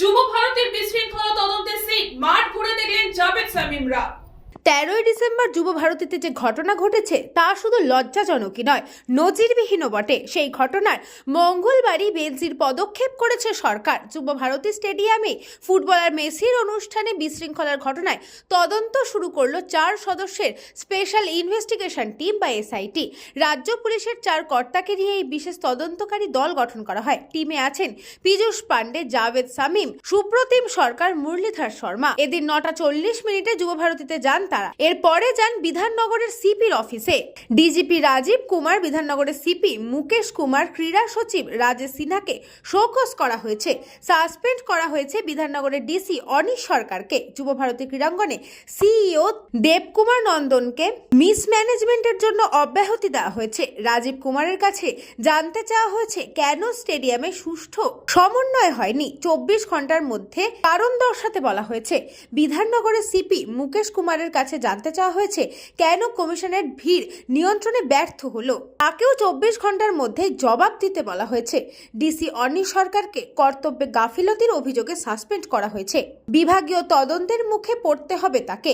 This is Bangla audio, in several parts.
যুব ভারতের বিশৃঙ্খলা তদন্তে সিট মাঠ ঘুরে দেখলেন জাভেদ শামীমরা। 13ই ডিসেম্বর যুব ভারতীতে যে ঘটনা ঘটেছে তা শুধু লজ্জাজনকই নয়, নজিরবিহীনও বটে। সেই ঘটনার মঙ্গলবারই বেনজির পদক্ষেপ করেছে সরকার। যুব ভারতী স্টেডিয়ামে ফুটবলার মেসির অনুষ্ঠানে বিশৃঙ্খলার ঘটনায় তদন্ত শুরু করলো 4 সদস্যের স্পেশাল ইনভেস্টিগেশন টিম বা এসআইটি। রাজ্য পুলিশের 4 কর্তাকে নিয়ে এই বিশেষ তদন্তকারী দল গঠন করা হয়। টিমে আছেন পীযূষ পান্ডে, জাভেদ শামীম, সুপ্রতিম সরকার, মুরলীধর শর্মা। এদিন 9টা 40 মিনিটে যুব ভারতীতে যান তারা। এরপরে যান বিধাননগরের সিপির অফিসে। ডিজিপি রাজীব কুমার, বিধাননগরের সিপি মুকেশ কুমার, ক্রীড়া সচিব রাজেশ সিনহাকে শোকজ করা হয়েছে। সাসপেন্ড করা হয়েছে বিধাননগরের ডিসি অনিশ সরকারকে। যুব ভারতী ক্রীড়াঙ্গনে সিইও দেবকুমার নন্দনকে মিসম্যানেজমেন্টের জন্য অব্যাহতি দেওয়া হয়েছে। রাজীব কুমারের কাছে জানতে চাওয়া হয়েছে কেন স্টেডিয়ামে সুষ্ঠু সমন্বয় হয়নি। 24 ঘন্টার মধ্যে কারণ দর্শাতে বলা হয়েছে। বিধাননগরের সিপি মুকেশ কুমারের কাছে জানতে চাওয়া হয়েছে কেন কমিশনের ভিড় নিয়ন্ত্রণে ব্যর্থ হলো। তাকেও 24 ঘন্টার মধ্যে জবাব দিতে বলা হয়েছে। ডিসি অনিশ সরকারকে কর্তব্যে গাফিলতির অভিযোগে সাসপেন্ড করা হয়েছে। বিভাগীয় তদন্তের মুখে পড়তে হবে তাকে।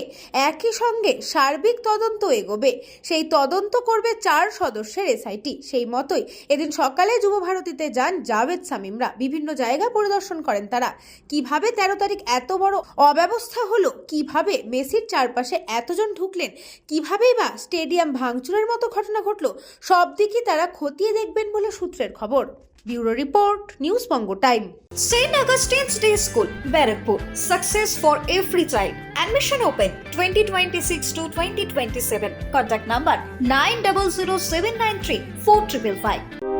একই সঙ্গে সার্বিক তদন্ত এগোবে। সেই তদন্ত করবে 4 সদস্যের এসআইটি। সেই মতোই এদিন সকালে যুব ভারতীতে যান জাভেদ শামীমরা। বিভিন্ন জায়গা পরিদর্শন করেন তারা। কিভাবে 13 তারিখ এত বড় অব্যবস্থা হলো, কিভাবে মেসির চারপাশে এতজন ঢুকলেন, কিভাবেই বা স্টেডিয়াম ভাঙচুরের মতো ঘটনা ঘটলো, সব দিকই তারা খতিয়ে দেখবেন বলে সূত্রের খবর। Bureau report, news Banga time. St. Augustine's Day School, Barrackpur. Success for every child. Admission open 2026 to 2027. Contact number 900793 4555.